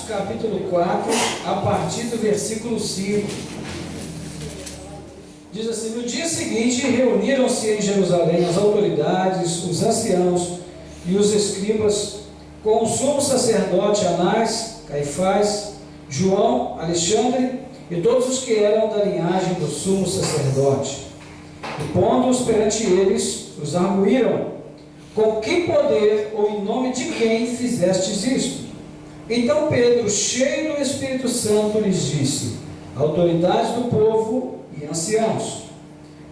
capítulo 4, a partir do versículo 5. Diz assim: no dia seguinte reuniram-se em Jerusalém as autoridades, os anciãos e os escribas, com o sumo sacerdote Anás, Caifás, João, Alexandre e todos os que eram da linhagem do sumo sacerdote. E pondo-os perante eles, os arguíram: com que poder ou em nome de quem fizestes isto? Então Pedro, cheio do Espírito Santo, lhes disse: autoridades do povo e anciãos,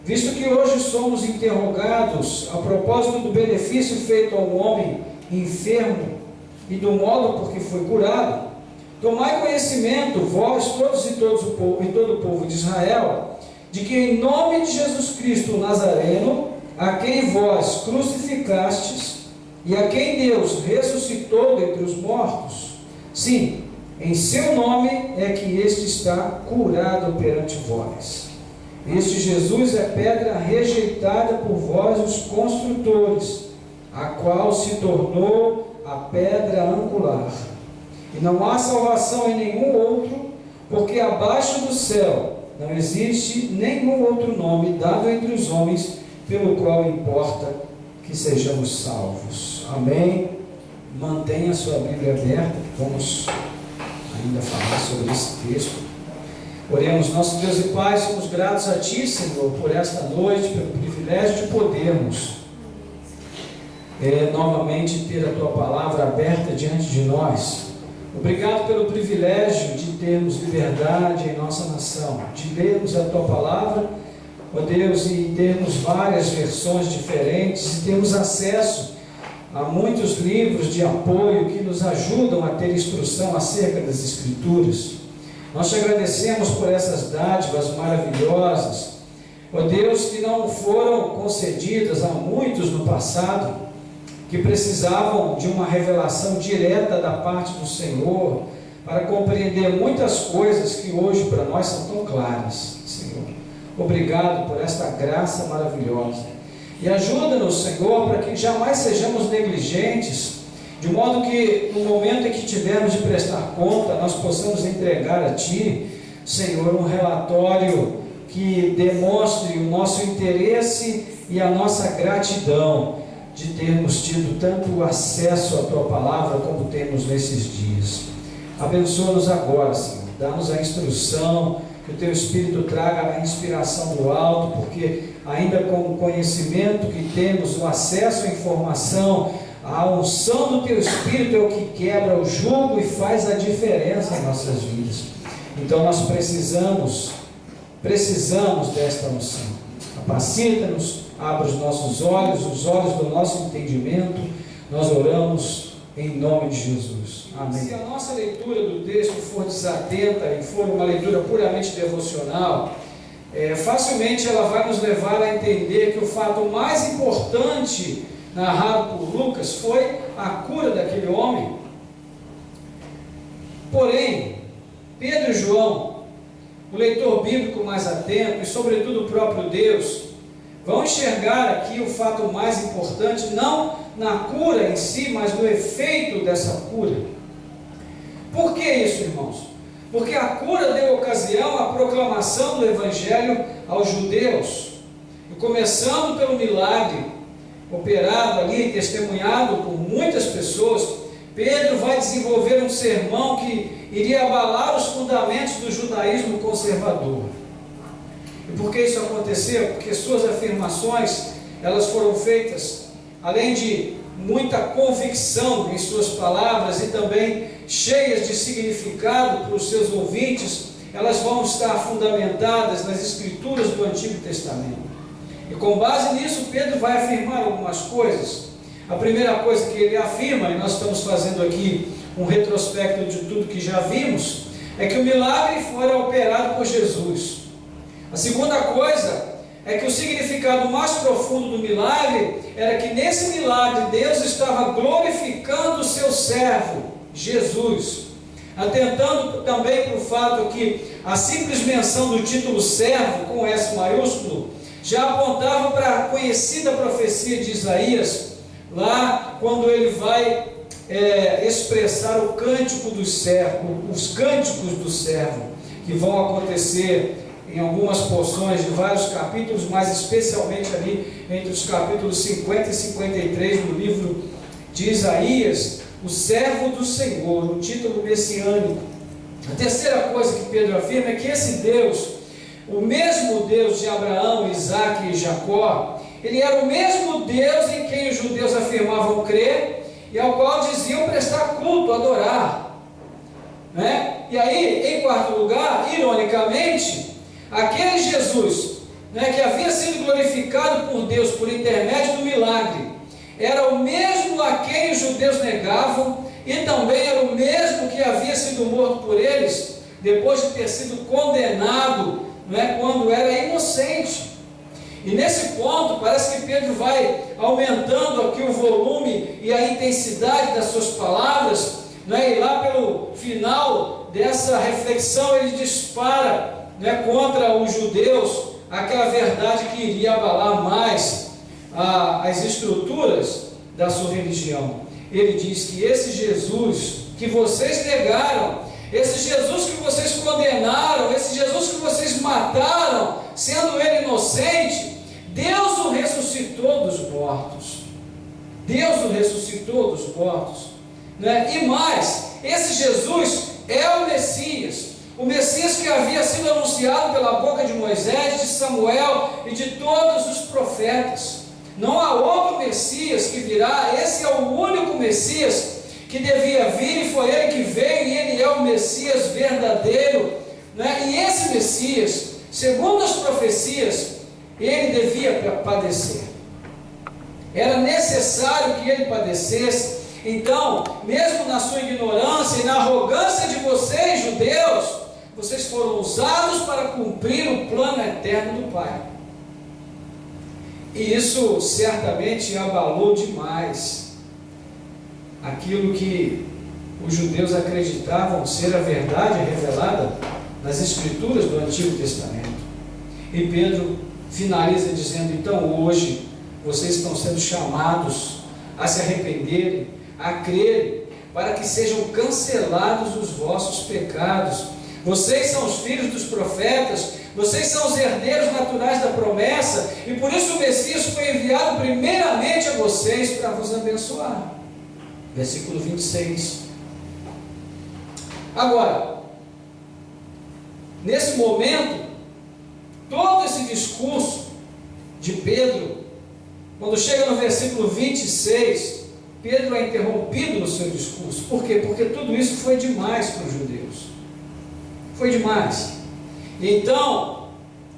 visto que hoje somos interrogados a propósito do benefício feito ao homem enfermo e do modo por que foi curado, tomai conhecimento, vós todos e todo o povo de Israel, de que em nome de Jesus Cristo o Nazareno, a quem vós crucificastes e a quem Deus ressuscitou dentre os mortos, sim, em seu nome é que este está curado perante vós. Este Jesus é pedra rejeitada por vós, os construtores, a qual se tornou a pedra angular. E não há salvação em nenhum outro, porque abaixo do céu não existe nenhum outro nome dado entre os homens, pelo qual importa que sejamos salvos. Amém? Mantenha a sua Bíblia aberta, que vamos ainda falar sobre esse texto. Oremos. Nosso Deus e Pai, somos gratos a Ti, Senhor, por esta noite, pelo privilégio de podermos novamente ter a Tua palavra aberta diante de nós. Obrigado pelo privilégio de termos liberdade em nossa nação, de lermos a Tua palavra, ó Deus, e termos várias versões diferentes, e termos acesso a muitos livros de apoio que nos ajudam a ter instrução acerca das Escrituras. Nós te agradecemos por essas dádivas maravilhosas, ó Deus, que não foram concedidas a muitos no passado, que precisavam de uma revelação direta da parte do Senhor, para compreender muitas coisas que hoje para nós são tão claras, Senhor. Obrigado por esta graça maravilhosa. E ajuda-nos, Senhor, para que jamais sejamos negligentes, de modo que no momento em que tivermos de prestar conta, nós possamos entregar a Ti, Senhor, um relatório que demonstre o nosso interesse e a nossa gratidão de termos tido tanto acesso à Tua palavra como temos nesses dias. Abençoa-nos agora, Senhor, dá-nos a instrução, que o Teu Espírito traga a inspiração do alto, porque ainda com o conhecimento que temos, o acesso à informação, a unção do Teu Espírito é o que quebra o jugo e faz a diferença em nossas vidas. Então nós precisamos desta unção. Capacita-nos, abre os nossos olhos, os olhos do nosso entendimento. Nós oramos em nome de Jesus. Amém. Se a nossa leitura do texto for desatenta e for uma leitura puramente devocional, facilmente ela vai nos levar a entender que o fato mais importante narrado por Lucas foi a cura daquele homem. Porém, Pedro e João, o leitor bíblico mais atento e sobretudo o próprio Deus, vão enxergar aqui o fato mais importante, não na cura em si, mas no efeito dessa cura. Por que isso, irmãos? Porque a cura deu ocasião à proclamação do Evangelho aos judeus, e começando pelo milagre operado ali e testemunhado por muitas pessoas, Pedro vai desenvolver um sermão que iria abalar os fundamentos do judaísmo conservador. E por que isso aconteceu? Porque suas afirmações, elas foram feitas, além de muita convicção em suas palavras e também cheias de significado para os seus ouvintes, elas vão estar fundamentadas nas Escrituras do Antigo Testamento. E com base nisso, Pedro vai afirmar algumas coisas. A primeira coisa que ele afirma, e nós estamos fazendo aqui um retrospecto de tudo que já vimos, é que o milagre fora operado por Jesus. A segunda coisa é que o significado mais profundo do milagre era que nesse milagre Deus estava glorificando o seu servo, Jesus, atentando também para o fato que a simples menção do título servo, com S maiúsculo, já apontava para a conhecida profecia de Isaías, lá quando ele vai expressar o cântico dos servos, os cânticos do servo, que vão acontecer em algumas porções de vários capítulos, mas especialmente ali entre os capítulos 50 e 53 do livro de Isaías, o servo do Senhor, um título messiânico. A terceira coisa que Pedro afirma é que esse Deus, o mesmo Deus de Abraão, Isaque e Jacó, ele era o mesmo Deus em quem os judeus afirmavam crer e ao qual diziam prestar culto, adorar, né? E aí, em quarto lugar, ironicamente, aquele Jesus, né, que havia sido glorificado por Deus por intermédio do milagre, era o mesmo a quem os judeus negavam e também era o mesmo que havia sido morto por eles depois de ter sido condenado, né, quando era inocente. E nesse ponto parece que Pedro vai aumentando aqui o volume e a intensidade das suas palavras, né, e lá pelo final dessa reflexão ele dispara, né, contra os judeus aquela verdade que iria abalar mais as estruturas da sua religião. Ele diz que esse Jesus que vocês negaram, esse Jesus que vocês condenaram, esse Jesus que vocês mataram, sendo ele inocente, Deus o ressuscitou dos mortos. Deus o ressuscitou dos mortos, né? E mais, esse Jesus é o Messias que havia sido anunciado pela boca de Moisés, de Samuel e de todos os profetas. Não há outro Messias que virá, esse é o único Messias que devia vir, e foi ele que veio, e ele é o Messias verdadeiro, né? E esse Messias, segundo as profecias, ele devia padecer. Era necessário que ele padecesse. Então, mesmo na sua ignorância e na arrogância de vocês, judeus, vocês foram usados para cumprir o plano eterno do Pai. E isso certamente abalou demais aquilo que os judeus acreditavam ser a verdade revelada nas Escrituras do Antigo Testamento. E Pedro finaliza dizendo: então hoje vocês estão sendo chamados a se arrependerem, a crerem, para que sejam cancelados os vossos pecados. Vocês são os filhos dos profetas, vocês são os herdeiros naturais da promessa, e por isso o Messias foi enviado primeiramente a vocês para vos abençoar. Versículo 26. Agora, nesse momento, todo esse discurso de Pedro, quando chega no versículo 26, Pedro é interrompido no seu discurso. Por quê? Porque tudo isso foi demais para os judeus. Foi demais. E então,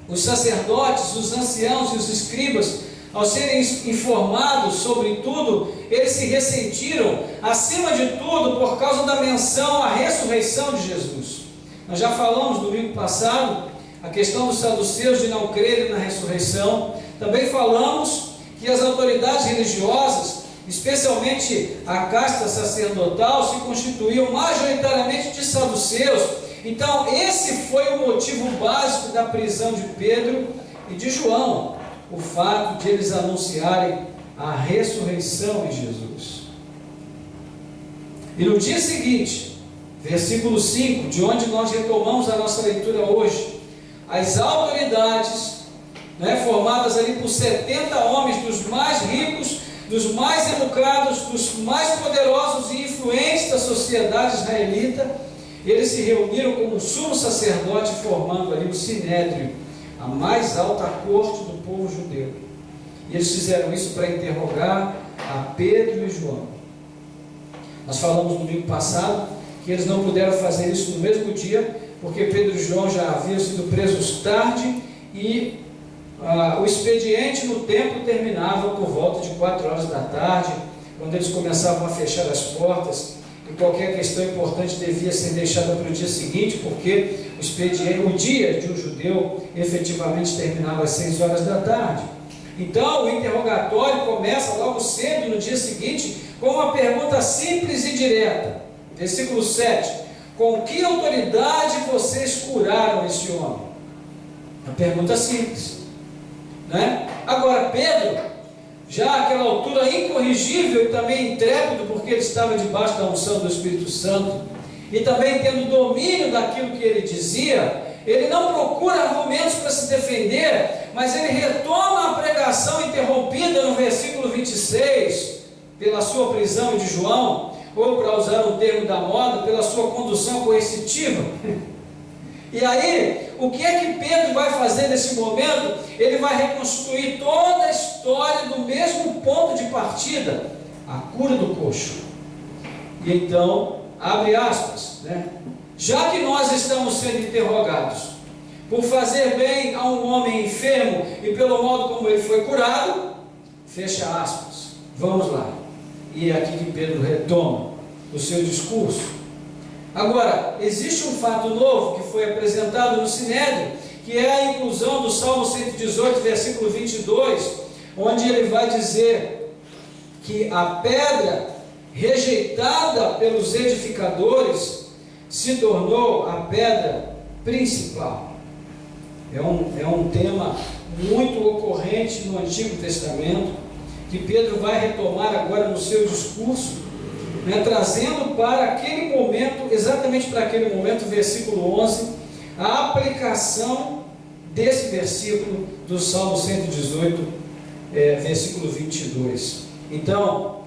os sacerdotes, os anciãos e os escribas, ao serem informados sobre tudo, eles se ressentiram, acima de tudo, por causa da menção à ressurreição de Jesus. Nós já falamos no domingo passado a questão dos saduceus de não crerem na ressurreição. Também falamos que as autoridades religiosas, especialmente a casta sacerdotal, se constituíam majoritariamente de saduceus. Então esse foi o motivo básico da prisão de Pedro e de João, o fato de eles anunciarem a ressurreição de Jesus. E no dia seguinte, versículo 5, de onde nós retomamos a nossa leitura hoje, as autoridades, formadas ali por 70 homens, dos mais ricos, dos mais educados, dos mais poderosos e influentes da sociedade israelita, eles se reuniram como sumo sacerdote, formando ali o Sinédrio, a mais alta corte do povo judeu. E eles fizeram isso para interrogar a Pedro e João. Nós falamos no domingo passado que eles não puderam fazer isso no mesmo dia, porque Pedro e João já haviam sido presos tarde e o expediente no templo terminava por volta de 4 horas da tarde, quando eles começavam a fechar as portas, e qualquer questão importante devia ser deixada para o dia seguinte, porque o dia de um judeu efetivamente terminava às 6 horas da tarde. Então o interrogatório começa logo cedo no dia seguinte com uma pergunta simples e direta. Versículo 7: com que autoridade vocês curaram este homem? Uma pergunta simples, né? Agora Pedro já àquela altura incorrigível e também intrépido, porque ele estava debaixo da unção do Espírito Santo, e também tendo domínio daquilo que ele dizia, ele não procura argumentos para se defender, mas ele retoma a pregação interrompida no versículo 26, pela sua prisão de João, ou para usar um termo da moda, pela sua condução coercitiva. E aí, o que é que Pedro vai fazer nesse momento? Ele vai reconstruir toda a história do mesmo ponto de partida, a cura do coxo. E então, abre aspas, né? Já que nós estamos sendo interrogados por fazer bem a um homem enfermo e pelo modo como ele foi curado, fecha aspas. Vamos lá. E é aqui que Pedro retoma o seu discurso. Agora, existe um fato novo que foi apresentado no Sinédrio, que é a inclusão do Salmo 118, versículo 22, onde ele vai dizer que a pedra rejeitada pelos edificadores se tornou a pedra principal. É um tema muito ocorrente no Antigo Testamento, que Pedro vai retomar agora no seu discurso, né, trazendo para aquele momento, exatamente para aquele momento, versículo 11, a aplicação desse versículo do Salmo 118, versículo 22. Então,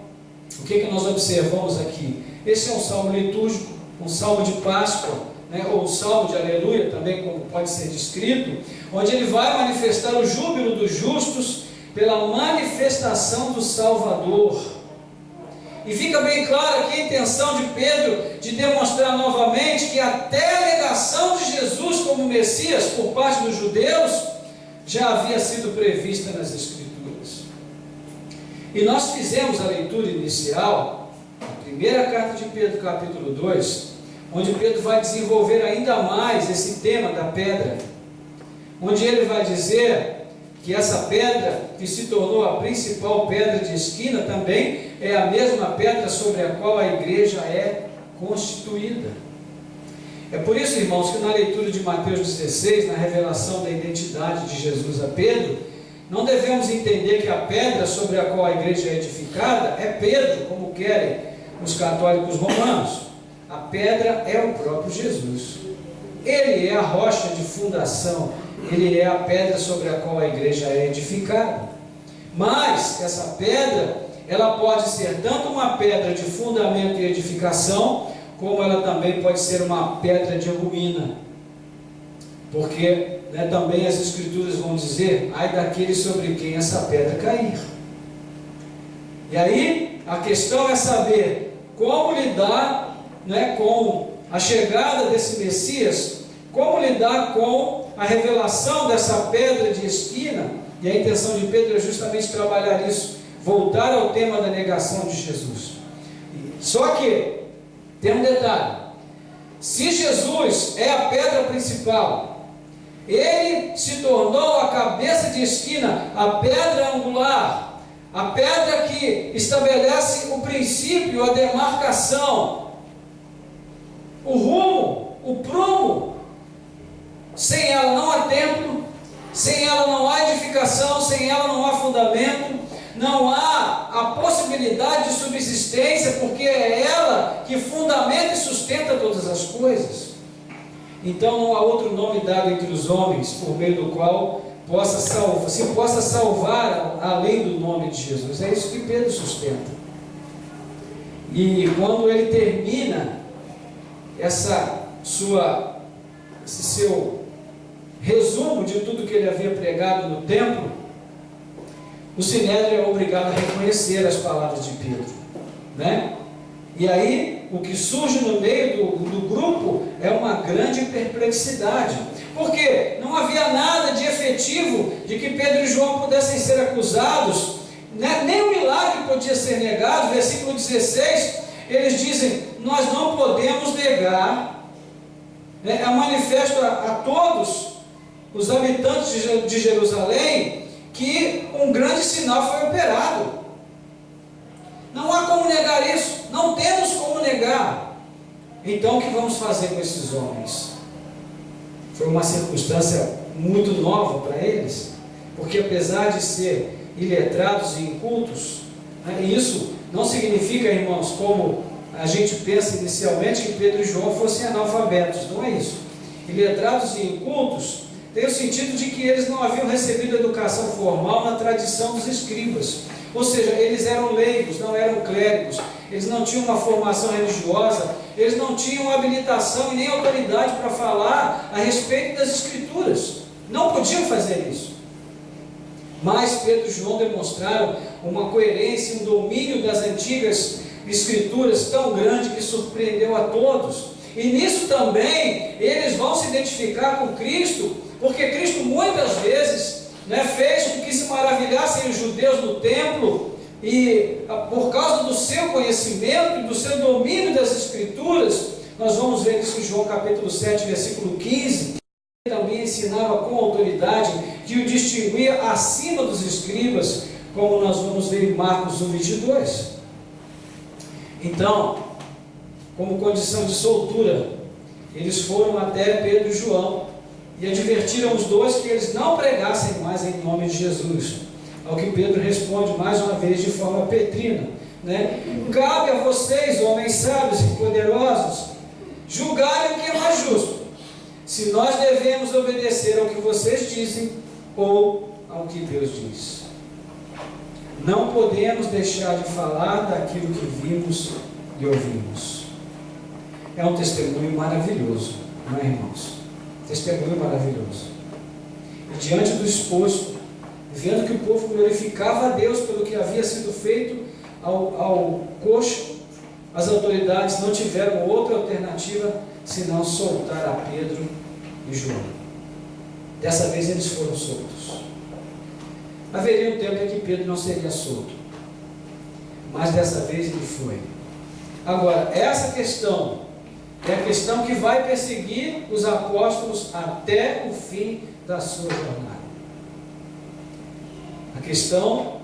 o que nós observamos aqui? Esse é um salmo litúrgico, um salmo de Páscoa, né, ou um salmo de aleluia, também como pode ser descrito, onde ele vai manifestar o júbilo dos justos pela manifestação do Salvador. E fica bem claro aqui a intenção de Pedro de demonstrar novamente que até a negação de Jesus como Messias por parte dos judeus já havia sido prevista nas Escrituras. E nós fizemos a leitura inicial, a primeira carta de Pedro, capítulo 2, onde Pedro vai desenvolver ainda mais esse tema da pedra, onde ele vai dizer que essa pedra que se tornou a principal pedra de esquina também é a mesma pedra sobre a qual a igreja é constituída. É por isso, irmãos, que na leitura de Mateus 16, na revelação da identidade de Jesus a Pedro, não devemos entender que a pedra sobre a qual a igreja é edificada é Pedro, como querem os católicos romanos. A pedra é o próprio Jesus. Ele é a rocha de fundação, ele é a pedra sobre a qual a igreja é edificada. Mas essa pedra, ela pode ser tanto uma pedra de fundamento e edificação, como ela também pode ser uma pedra de ruína. Porque também as Escrituras vão dizer: ai daquele sobre quem essa pedra cair. E aí, a questão é saber como lidar com a chegada desse Messias, como lidar com a revelação dessa pedra de esquina. E a intenção de Pedro é justamente trabalhar isso, voltar ao tema da negação de Jesus. Só que tem um detalhe: se Jesus é a pedra principal, ele se tornou a cabeça de esquina, a pedra angular, a pedra que estabelece o princípio, a demarcação, o rumo, o prumo. Sem ela não há templo, sem ela não há edificação, sem ela não há fundamento, não há a possibilidade de subsistência, porque é ela que fundamenta e sustenta todas as coisas. Então não há outro nome dado entre os homens por meio do qual se possa salvar além do nome de Jesus. É isso que Pedro sustenta. E quando ele termina esse seu resumo de tudo que ele havia pregado no templo, o Sinédrio é obrigado a reconhecer as palavras de Pedro, né? E aí, o que surge no meio do grupo é uma grande perplexidade, porque não havia nada de efetivo de que Pedro e João pudessem ser acusados, né? Nem o milagre podia ser negado. Versículo 16, eles dizem: nós não podemos negar, né? É manifesto a todos os habitantes de Jerusalém que um grande sinal foi operado. Não há como negar isso, não temos como negar. Então o que vamos fazer com esses homens? Foi uma circunstância muito nova para eles, porque apesar de ser iletrados e incultos. E isso não significa, irmãos, como a gente pensa inicialmente, que Pedro e João fossem analfabetos. Não é isso. Iletrados e incultos tem o sentido de que eles não haviam recebido educação formal na tradição dos escribas. Ou seja, eles eram leigos, não eram clérigos, eles não tinham uma formação religiosa, eles não tinham habilitação e nem autoridade para falar a respeito das Escrituras. Não podiam fazer isso. Mas Pedro e João demonstraram uma coerência, um domínio das antigas Escrituras tão grande que surpreendeu a todos. E nisso também eles vão se identificar com Cristo, porque Cristo muitas vezes fez com que se maravilhassem os judeus no templo, e por causa do seu conhecimento e do seu domínio das Escrituras. Nós vamos ver isso em João capítulo 7, versículo 15. Ele também ensinava com autoridade, que o distinguia acima dos escribas, como nós vamos ver em Marcos 1, 22. Então, como condição de soltura, eles foram até Pedro e João e advertiram os dois que eles não pregassem mais em nome de Jesus. Ao que Pedro responde mais uma vez de forma petrina, Cabe a vocês, homens sábios e poderosos, julgarem o que é mais justo, se nós devemos obedecer ao que vocês dizem ou ao que Deus diz. Não podemos deixar de falar daquilo que vimos e ouvimos. É um testemunho maravilhoso, não é, irmãos? Testemunho maravilhoso. E diante do exposto, vendo que o povo glorificava a Deus pelo que havia sido feito ao coxo, as autoridades não tiveram outra alternativa senão soltar a Pedro e João. Dessa vez eles foram soltos. Haveria um tempo em que Pedro não seria solto, mas dessa vez ele foi. Agora, essa questão é a questão que vai perseguir os apóstolos até o fim da sua jornada. A questão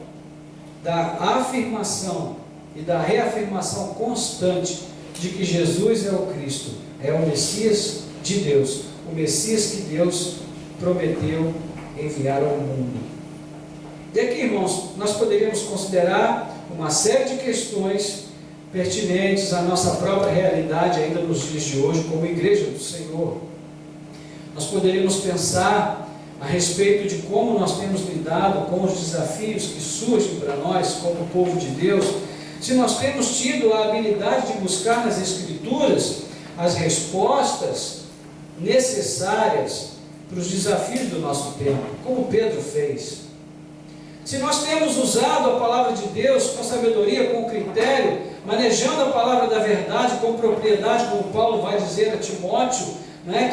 da afirmação e da reafirmação constante de que Jesus é o Cristo, é o Messias de Deus, o Messias que Deus prometeu enviar ao mundo. E aqui, irmãos, nós poderíamos considerar uma série de questões pertinentes à nossa própria realidade ainda nos dias de hoje, como igreja do Senhor. Nós poderíamos pensar a respeito de como nós temos lidado com os desafios que surgem para nós como povo de Deus, se nós temos tido a habilidade de buscar nas Escrituras as respostas necessárias para os desafios do nosso tempo, como Pedro fez. Se nós temos usado a palavra de Deus com sabedoria, com critério, manejando a palavra da verdade com propriedade, como Paulo vai dizer a Timóteo,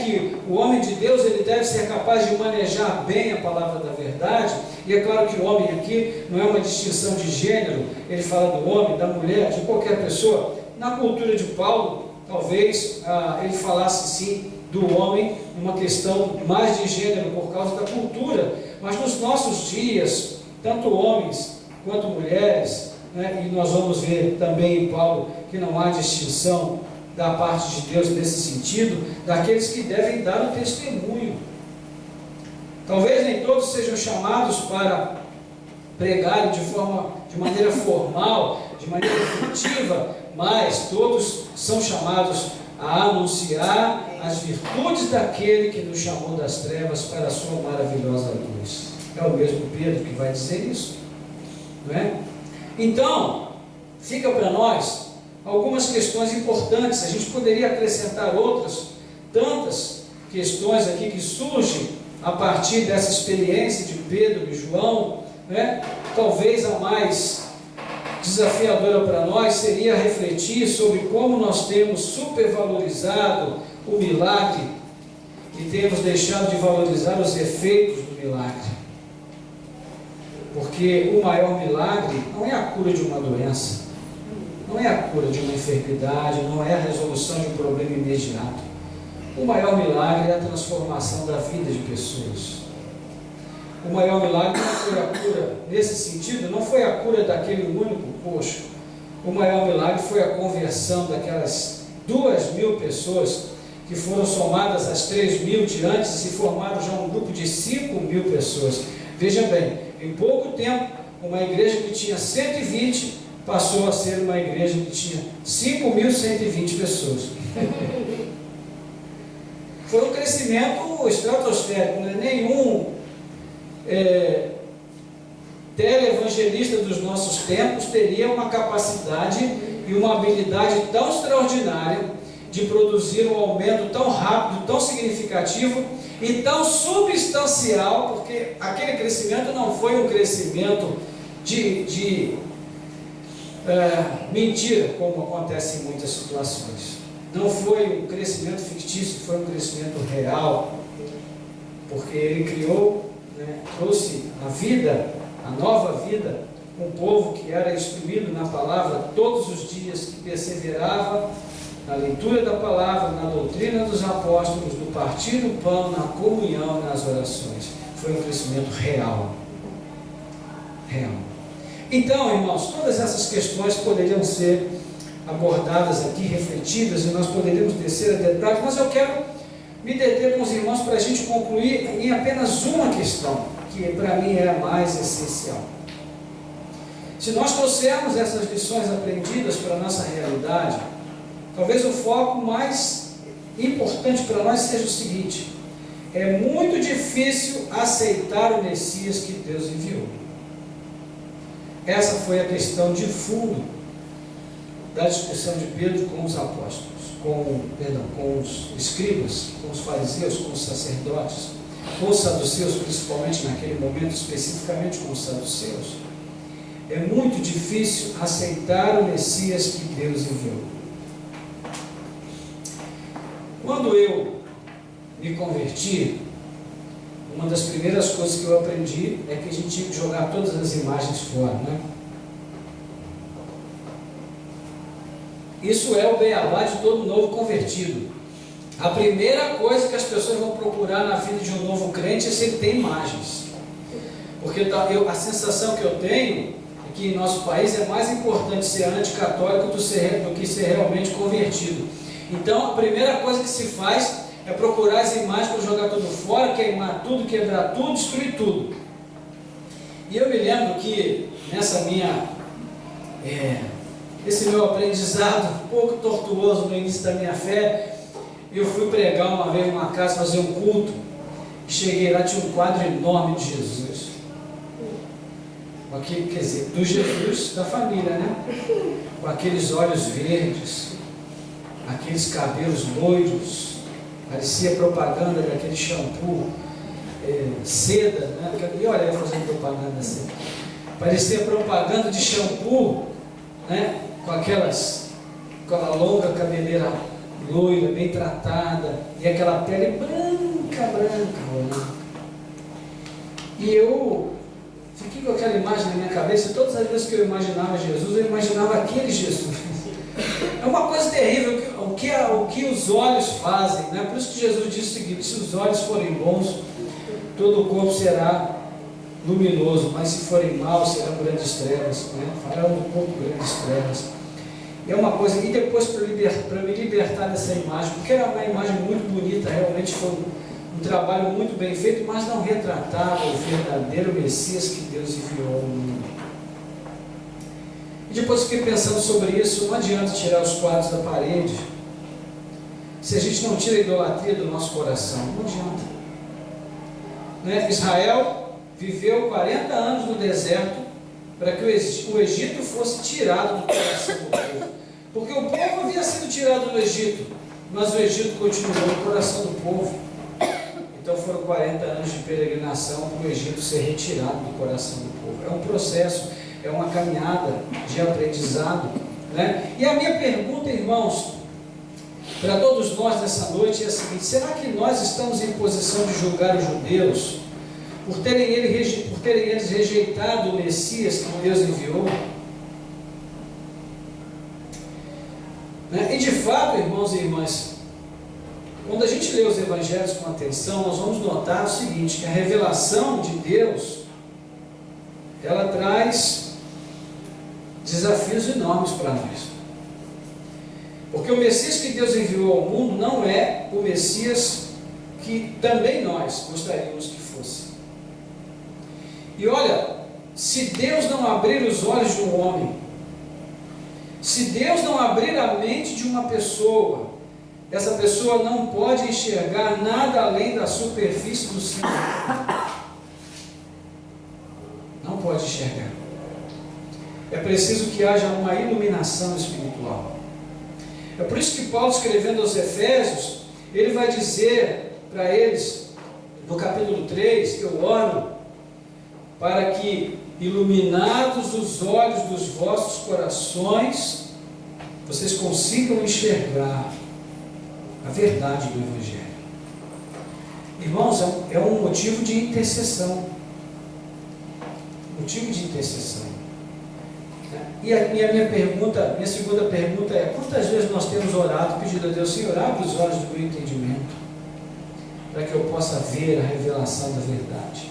que o homem de Deus ele deve ser capaz de manejar bem a palavra da verdade. E é claro que o homem aqui não é uma distinção de gênero, ele fala do homem, da mulher, de qualquer pessoa. Na cultura de Paulo, talvez ele falasse sim do homem, uma questão mais de gênero por causa da cultura, mas nos nossos dias, tanto homens quanto mulheres, e nós vamos ver também em Paulo que não há distinção da parte de Deus nesse sentido, daqueles que devem dar o testemunho. Talvez nem todos sejam chamados para pregarem de maneira formal, de maneira efetiva, mas todos são chamados a anunciar as virtudes daquele que nos chamou das trevas para a sua maravilhosa luz. É o mesmo Pedro que vai dizer isso, não é? Então, fica para nós algumas questões importantes. A gente poderia acrescentar outras tantas questões aqui que surgem a partir dessa experiência de Pedro e João, Talvez a mais desafiadora para nós seria refletir sobre como nós temos supervalorizado o milagre e temos deixado de valorizar os efeitos do milagre. Porque o maior milagre não é a cura de uma doença, não é a cura de uma enfermidade, não é a resolução de um problema imediato. O maior milagre é a transformação da vida de pessoas. O maior milagre não foi a cura, nesse sentido, não foi a cura daquele único coxo. O maior milagre foi a conversão daquelas 2.000 pessoas que foram somadas às 3.000 de antes e formaram já um grupo de 5.000 pessoas. Veja bem, em pouco tempo, uma igreja que tinha 120 passou a ser uma igreja que tinha 5.120 pessoas. Foi um crescimento estratosférico, né? Nenhum televangelista dos nossos tempos teria uma capacidade e uma habilidade tão extraordinária de produzir um aumento tão rápido, tão significativo e tão substancial, porque aquele crescimento não foi um crescimento de mentira, como acontece em muitas situações. Não foi um crescimento fictício, foi um crescimento real, porque ele criou, né, trouxe a vida, a nova vida, um povo que era instruído na palavra todos os dias, que perseverava na leitura da palavra, na doutrina dos apóstolos, no partir do pão, na comunhão, nas orações. Foi um crescimento real. Real. Então, irmãos, todas essas questões poderiam ser abordadas aqui, refletidas, e nós poderíamos descer a detalhes, mas eu quero me deter com os irmãos para a gente concluir em apenas uma questão, que para mim é a mais essencial. Se nós trouxermos essas lições aprendidas para a nossa realidade, talvez o foco mais importante para nós seja o seguinte: é muito difícil aceitar o Messias que Deus enviou. Essa foi a questão de fundo da discussão de Pedro com os apóstolos, com os escribas, com os fariseus, com os sacerdotes, com os saduceus, principalmente naquele momento, especificamente com os saduceus. É muito difícil aceitar o Messias que Deus enviou. Quando eu me converti, uma das primeiras coisas que eu aprendi é que a gente tinha que jogar todas as imagens fora, né? Isso é o beabá de todo novo convertido. A primeira coisa que as pessoas vão procurar na vida de um novo crente é se ele tem imagens. Porque a sensação que eu tenho é que em nosso país é mais importante ser anticatólico do que ser realmente convertido. Então, a primeira coisa que se faz é procurar as imagens para jogar tudo fora, queimar tudo, quebrar tudo, destruir tudo. E eu me lembro que nessa esse meu aprendizado um pouco tortuoso no início da minha fé, eu fui pregar uma vez numa casa, fazer um culto, e cheguei lá, tinha um quadro enorme de Jesus. Quer dizer, do Jesus da família, né? Com aqueles olhos verdes, aqueles cabelos loiros, parecia propaganda daquele shampoo, seda, né? E olha eu fazendo propaganda assim, parecia propaganda de shampoo, né? Com aquela longa cabeleira loira, bem tratada, e aquela pele branca, né? E eu fiquei com aquela imagem na minha cabeça, e todas as vezes que eu imaginava Jesus, eu imaginava aquele Jesus. É uma coisa terrível o que os olhos fazem, né? Por isso que Jesus disse o seguinte: se os olhos forem bons, todo o corpo será luminoso, mas se forem maus, serão grandes trevas, né? Farão do corpo grandes trevas. É uma coisa, e depois para me libertar dessa imagem, porque era uma imagem muito bonita, realmente foi um trabalho muito bem feito, mas não retratava o verdadeiro Messias que Deus enviou ao mundo. E depois fiquei pensando sobre isso. Não adianta tirar os quadros da parede se a gente não tira a idolatria do nosso coração. Não adianta, né? Israel viveu 40 anos no deserto para que o Egito fosse tirado do coração do povo, porque o povo havia sido tirado do Egito, mas o Egito continuou no coração do povo. Então foram 40 anos de peregrinação para o Egito ser retirado do coração do povo. É um processo, é uma caminhada de aprendizado, né? E a minha pergunta, irmãos, para todos nós nessa noite é a seguinte: será que nós estamos em posição de julgar os judeus por terem eles rejeitado o Messias que Deus enviou? Né? E de fato, irmãos e irmãs, quando a gente lê os evangelhos com atenção, nós vamos notar o seguinte: que a revelação de Deus, ela traz desafios enormes para nós. Porque o Messias que Deus enviou ao mundo não é o Messias que também nós gostaríamos que fosse. E olha, se Deus não abrir os olhos de um homem, se Deus não abrir a mente de uma pessoa, essa pessoa não pode enxergar nada além da superfície do seu. Não pode enxergar. É preciso que haja uma iluminação espiritual. É por isso que Paulo, escrevendo aos Efésios, ele vai dizer para eles, no capítulo 3, eu oro para que, iluminados os olhos dos vossos corações, vocês consigam enxergar a verdade do Evangelho. Irmãos, é um motivo de intercessão. Motivo de intercessão. E a minha segunda pergunta é: quantas vezes nós temos orado, pedindo a Deus, Senhor, abre os olhos do meu entendimento, para que eu possa ver a revelação da verdade,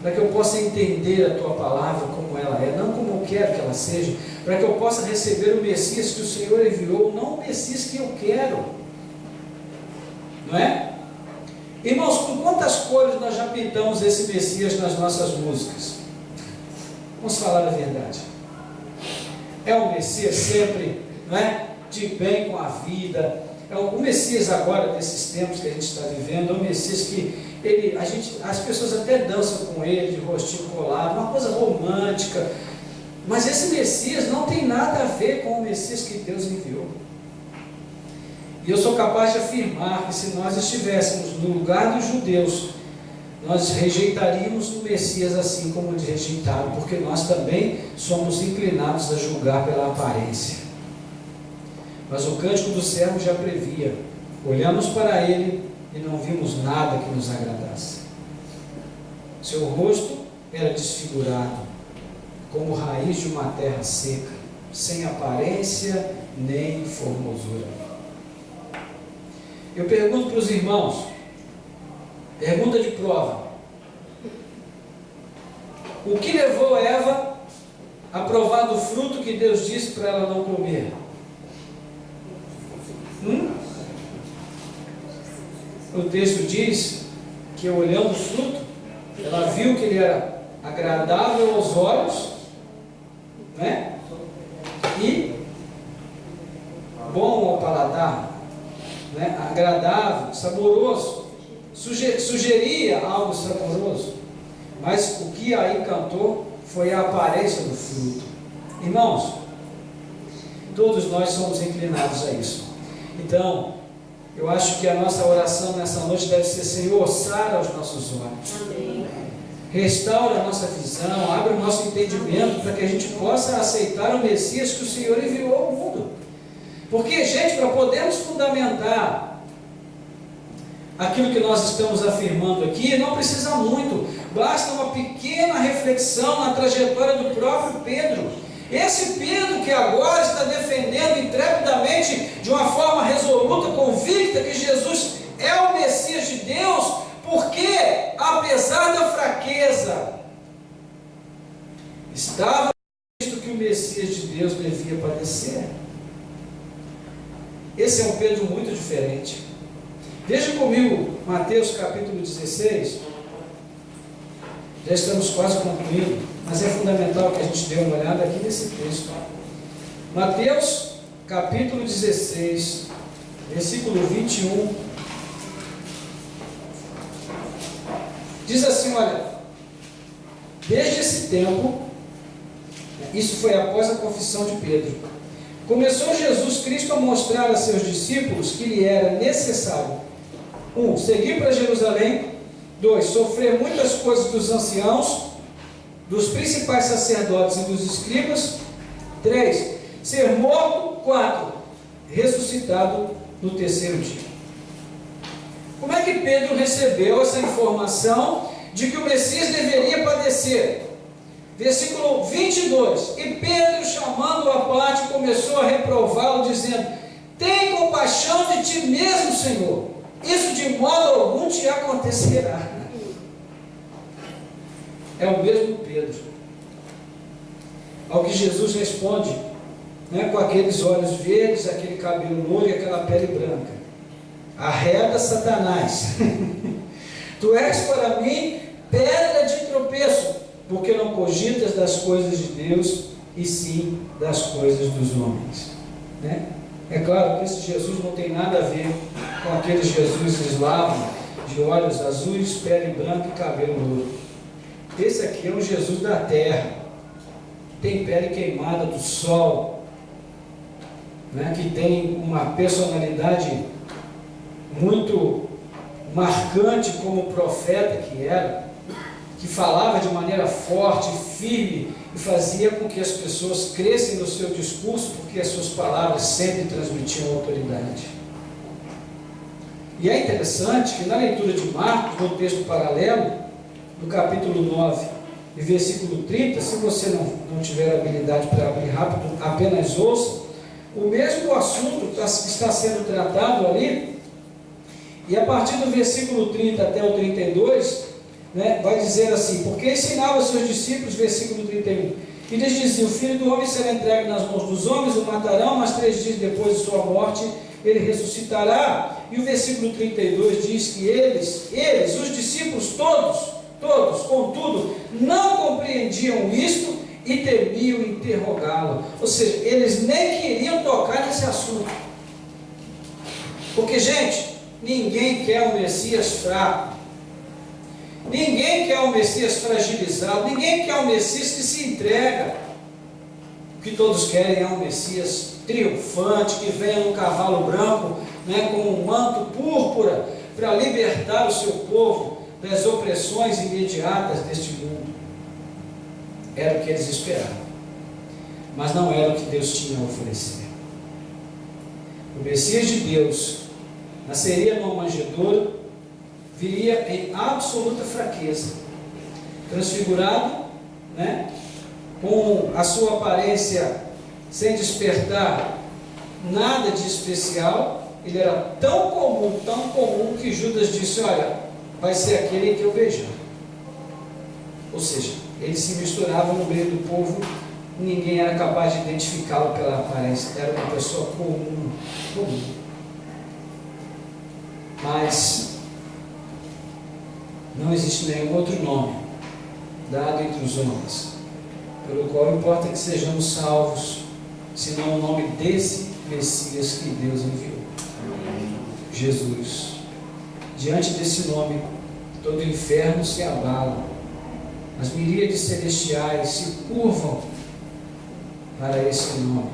para que eu possa entender a Tua palavra como ela é, não como eu quero que ela seja, para que eu possa receber o Messias que o Senhor enviou, não o Messias que eu quero, não é? Irmãos, com quantas cores nós já pintamos esse Messias nas nossas músicas? Vamos falar a verdade. É um Messias sempre, não é? De bem com a vida. É o Messias agora, desses tempos que a gente está vivendo, é um Messias que as pessoas até dançam com ele, de rostinho colado, uma coisa romântica. Mas esse Messias não tem nada a ver com o Messias que Deus enviou. E eu sou capaz de afirmar que se nós estivéssemos no lugar dos judeus, nós rejeitaríamos o Messias assim como eles rejeitaram, porque nós também somos inclinados a julgar pela aparência. Mas o Cântico do Servo já previa: olhamos para ele e não vimos nada que nos agradasse. Seu rosto era desfigurado, como raiz de uma terra seca, sem aparência nem formosura. Eu pergunto para os irmãos, pergunta de prova: o que levou Eva a provar do fruto que Deus disse para ela não comer? O texto diz que, olhando o fruto, ela viu que ele era agradável aos olhos, né? E bom ao paladar, né? Agradável, saboroso, sugeria algo saboroso, mas o que a encantou foi a aparência do fruto. Irmãos, todos nós somos inclinados a isso. Então, eu acho que a nossa oração nessa noite deve ser: Senhor, sara os nossos olhos. Amém. Restaura a nossa visão, abre o nosso entendimento, para que a gente possa aceitar o Messias que o Senhor enviou ao mundo. Porque, gente, para podermos fundamentar aquilo que nós estamos afirmando aqui, não precisa muito, basta uma pequena reflexão na trajetória do próprio Pedro. Esse Pedro que agora está defendendo intrepidamente, de uma forma resoluta, convicta, que Jesus é o Messias de Deus, porque, apesar da fraqueza, estava visto que o Messias de Deus devia padecer. Esse é um Pedro muito diferente. Veja comigo Mateus capítulo 16. Já estamos quase concluindo, mas é fundamental que a gente dê uma olhada aqui nesse texto. Mateus capítulo 16, versículo 21. Diz assim, olha: desde esse tempo, isso foi após a confissão de Pedro, começou Jesus Cristo a mostrar a seus discípulos que lhe era necessário: 1. Seguir para Jerusalém; 2. Sofrer muitas coisas dos anciãos, dos principais sacerdotes e dos escribas; 3. Ser morto; 4. Ressuscitado no terceiro dia. Como é que Pedro recebeu essa informação de que o Messias deveria padecer? Versículo 22. E Pedro, chamando-o à parte, começou a reprová-lo, dizendo: tem compaixão de ti mesmo, Senhor, isso de modo algum te acontecerá. É o mesmo Pedro. Ao que Jesus responde, né, com aqueles olhos verdes, aquele cabelo louro e aquela pele branca: arreda, Satanás, tu és para mim pedra de tropeço, porque não cogitas das coisas de Deus, e sim das coisas dos homens. Né? É claro que esse Jesus não tem nada a ver com aquele Jesus eslavo, de olhos azuis, pele branca e cabelo louro. Esse aqui é o Jesus da terra, tem pele queimada do sol, né? Que tem uma personalidade muito marcante como profeta que era, que falava de maneira forte, firme, e fazia com que as pessoas crescem no seu discurso, porque as suas palavras sempre transmitiam autoridade. E é interessante que na leitura de Marcos, no texto paralelo, no capítulo 9 e versículo 30, se você não tiver habilidade para abrir rápido, apenas ouça, o mesmo assunto está sendo tratado ali, e a partir do versículo 30 até o 32, né, vai dizer assim: porque ensinava aos seus discípulos, versículo 31, e lhes dizia: o Filho do Homem será entregue nas mãos dos homens, o matarão, mas 3 dias depois de sua morte, ele ressuscitará. E o versículo 32 diz que eles, os discípulos todos, contudo, não compreendiam isto e temiam interrogá-lo. Ou seja, eles nem queriam tocar nesse assunto. Porque, gente, ninguém quer um Messias fraco. Ninguém quer um Messias fragilizado. Ninguém quer um Messias que se entrega. O que todos querem é um Messias triunfante, que venha num cavalo branco, né, com um manto púrpura, para libertar o seu povo das opressões imediatas deste mundo. Era o que eles esperavam, mas não era o que Deus tinha a oferecer. O Messias de Deus nasceria numa manjedoura, viria em absoluta fraqueza, transfigurado, né, com a sua aparência sem despertar nada de especial. Ele era tão comum que Judas disse: olha, vai ser aquele que eu beijar. Ou seja, ele se misturava no meio do povo, ninguém era capaz de identificá-lo pela aparência, era uma pessoa comum. Mas não existe nenhum outro nome dado entre os homens pelo qual importa que sejamos salvos, senão o nome desse Messias que Deus enviou, Jesus. Diante desse nome, todo o inferno se abala, as miríades celestiais se curvam para esse nome.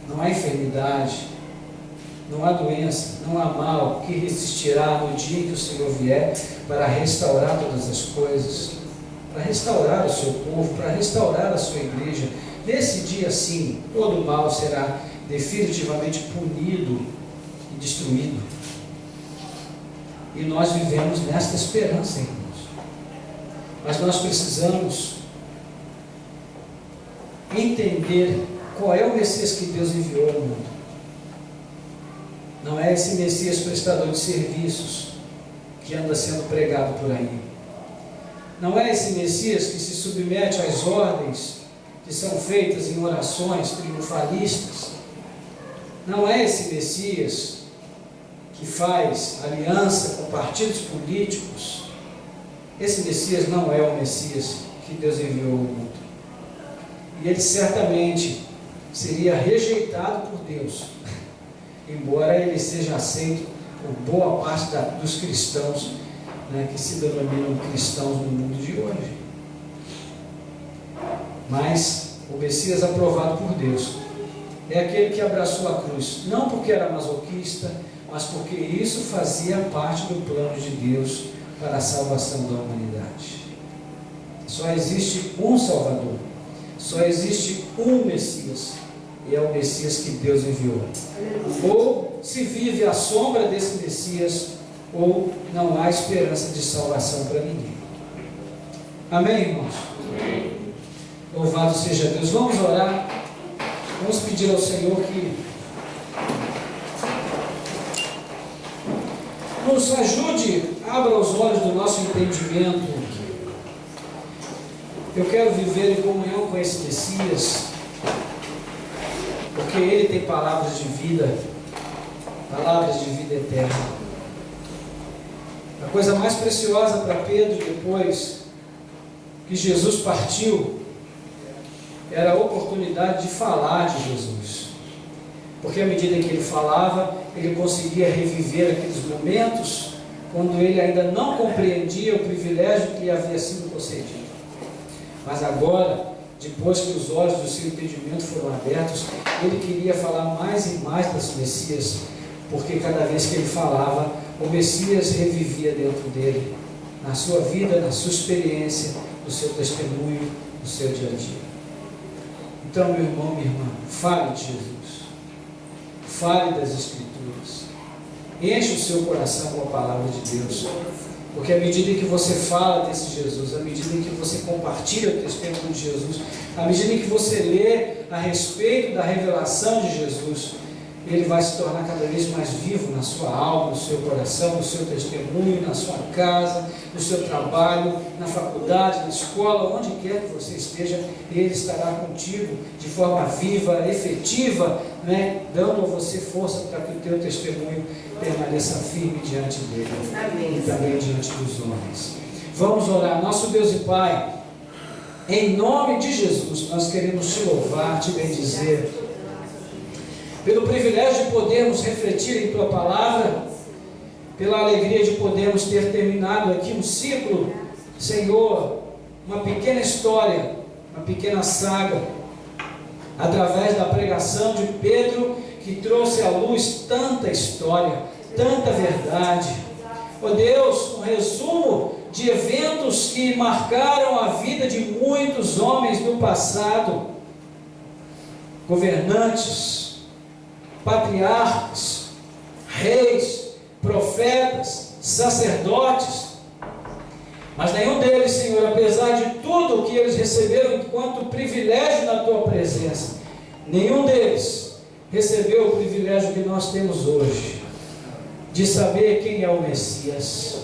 Não há enfermidade, não há doença, não há mal que resistirá no dia que o Senhor vier para restaurar todas as coisas, para restaurar o seu povo, para restaurar a sua igreja. Nesse dia, sim, todo mal será definitivamente punido e destruído. E nós vivemos nesta esperança, irmãos. Mas nós precisamos entender qual é o Messias que Deus enviou ao mundo. Não é esse Messias prestador de serviços que anda sendo pregado por aí. Não é esse Messias que se submete às ordens que são feitas em orações triunfalistas. Não é esse Messias que faz aliança com partidos políticos. Esse Messias não é o Messias que Deus enviou ao mundo. E ele certamente seria rejeitado por Deus, embora ele seja aceito por boa parte dos cristãos, né, que se denominam cristãos no mundo de hoje. Mas o Messias aprovado por Deus é aquele que abraçou a cruz, não porque era masoquista, mas porque isso fazia parte do plano de Deus para a salvação da humanidade. Só existe um Salvador, só existe um Messias, e é o Messias que Deus enviou. Ou se vive à sombra desse Messias, ou não há esperança de salvação para ninguém. Amém, irmãos? Amém. Louvado seja Deus. Vamos orar. Vamos pedir ao Senhor que nos ajude, abra os olhos do nosso entendimento. Eu quero viver em comunhão com esse Messias, porque Ele tem palavras de vida, palavras de vida eterna. A coisa mais preciosa para Pedro, depois que Jesus partiu, era a oportunidade de falar de Jesus. Porque à medida que ele falava, ele conseguia reviver aqueles momentos quando ele ainda não compreendia o privilégio que lhe havia sido concedido. Mas agora, depois que os olhos do seu entendimento foram abertos, ele queria falar mais e mais desse Messias, porque cada vez que ele falava, o Messias revivia dentro dele, na sua vida, na sua experiência, no seu testemunho, no seu dia a dia. Então, meu irmão, minha irmã, fale de Jesus. Fale das Escrituras. Enche o seu coração com a palavra de Deus. Porque à medida que você fala desse Jesus, à medida que você compartilha o testemunho de Jesus, à medida que você lê a respeito da revelação de Jesus, ele vai se tornar cada vez mais vivo na sua alma, no seu coração, no seu testemunho, na sua casa, no seu trabalho, na faculdade, na escola, onde quer que você esteja, ele estará contigo de forma viva, efetiva, né? Dando a você força para que o teu testemunho permaneça firme diante dele. Amém. E também diante dos homens. Vamos orar. Nosso Deus e Pai, em nome de Jesus, nós queremos te louvar, te bendizer, pelo privilégio de podermos refletir em Tua Palavra, pela alegria de podermos ter terminado aqui um ciclo, Senhor, uma pequena história, uma pequena saga, através da pregação de Pedro, que trouxe à luz tanta história, tanta verdade. Ó Deus, um resumo de eventos que marcaram a vida de muitos homens do passado, governantes, patriarcas, reis, profetas, sacerdotes, mas nenhum deles, Senhor, apesar de tudo que eles receberam enquanto privilégio na Tua presença, nenhum deles recebeu o privilégio que nós temos hoje, de saber quem é o Messias,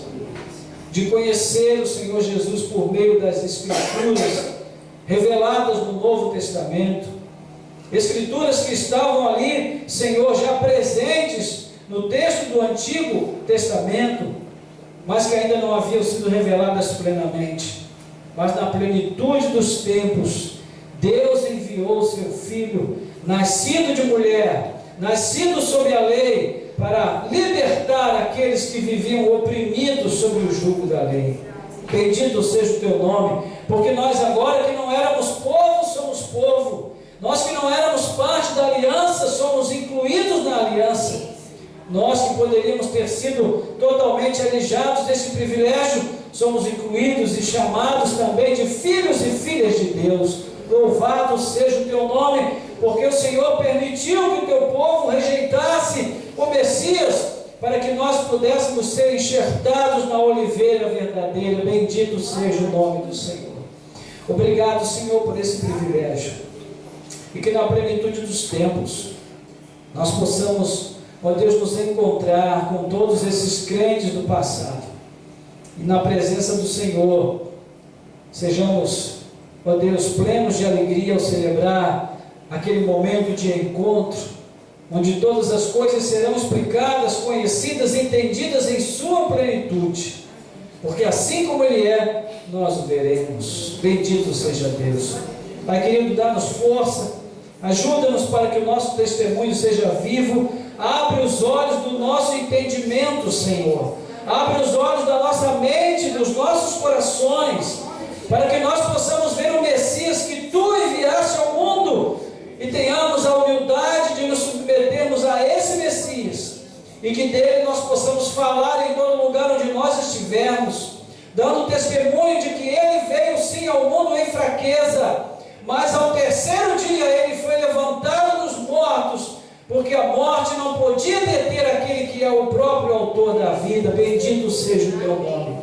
de conhecer o Senhor Jesus por meio das Escrituras reveladas no Novo Testamento, Escrituras que estavam ali, Senhor, já presentes no texto do Antigo Testamento, mas que ainda não haviam sido reveladas plenamente. Mas na plenitude dos tempos, Deus enviou o seu Filho, nascido de mulher, nascido sob a lei, para libertar aqueles que viviam oprimidos sob o jugo da lei. Bendito seja o Teu nome, porque nós agora que não éramos povo, somos povo. Nós que não éramos parte da aliança, somos incluídos na aliança. Nós que poderíamos ter sido totalmente alijados desse privilégio, somos incluídos e chamados também de filhos e filhas de Deus. Louvado seja o Teu nome, porque o Senhor permitiu que o Teu povo rejeitasse o Messias, para que nós pudéssemos ser enxertados na oliveira verdadeira. Bendito seja o nome do Senhor. Obrigado, Senhor, por esse privilégio. E que na plenitude dos tempos nós possamos, ó Deus, nos encontrar com todos esses crentes do passado e na presença do Senhor sejamos, ó Deus, plenos de alegria ao celebrar aquele momento de encontro, onde todas as coisas serão explicadas, conhecidas, entendidas em sua plenitude, porque assim como Ele é, nós o veremos. Bendito seja Deus. Pai querido, dá-nos força, ajuda-nos para que o nosso testemunho seja vivo. Abre os olhos do nosso entendimento, Senhor. Abre os olhos da nossa mente, dos nossos corações, para que nós possamos ver o Messias que Tu enviaste ao mundo e tenhamos a humildade de nos submetermos a esse Messias e que dele nós possamos falar em todo lugar onde nós estivermos, dando testemunho de que Ele veio sim ao mundo em fraqueza, mas ao terceiro dia Ele foi levantado dos mortos, porque a morte não podia deter aquele que é o próprio autor da vida. Bendito seja o Teu nome.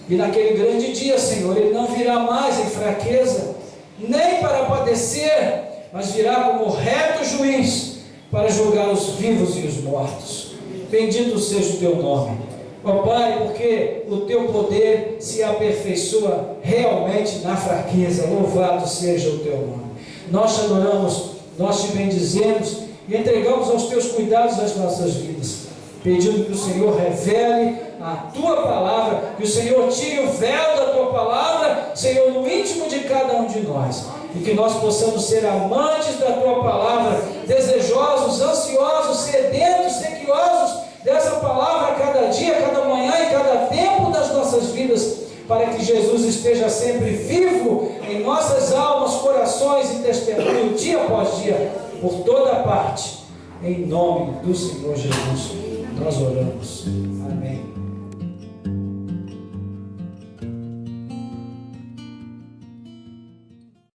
E naquele grande dia, Senhor, Ele não virá mais em fraqueza, nem para padecer, mas virá como reto juiz, para julgar os vivos e os mortos. Bendito seja o Teu nome, ó Pai, porque o Teu poder se aperfeiçoa realmente na fraqueza. Louvado seja o Teu nome. Nós te adoramos, nós te bendizemos e entregamos aos Teus cuidados as nossas vidas, pedindo que o Senhor revele a tua palavra, que o Senhor tire o véu da tua palavra, Senhor, no íntimo de cada um de nós, e que nós possamos ser amantes da tua palavra, desejosos, ansiosos, sedentos, sequiosos dessa palavra a cada dia, a cada manhã e cada tempo das nossas vidas, para que Jesus esteja sempre vivo em nossas almas, corações e testemunho, dia após dia, por toda parte. Em nome do Senhor Jesus, nós oramos. Amém.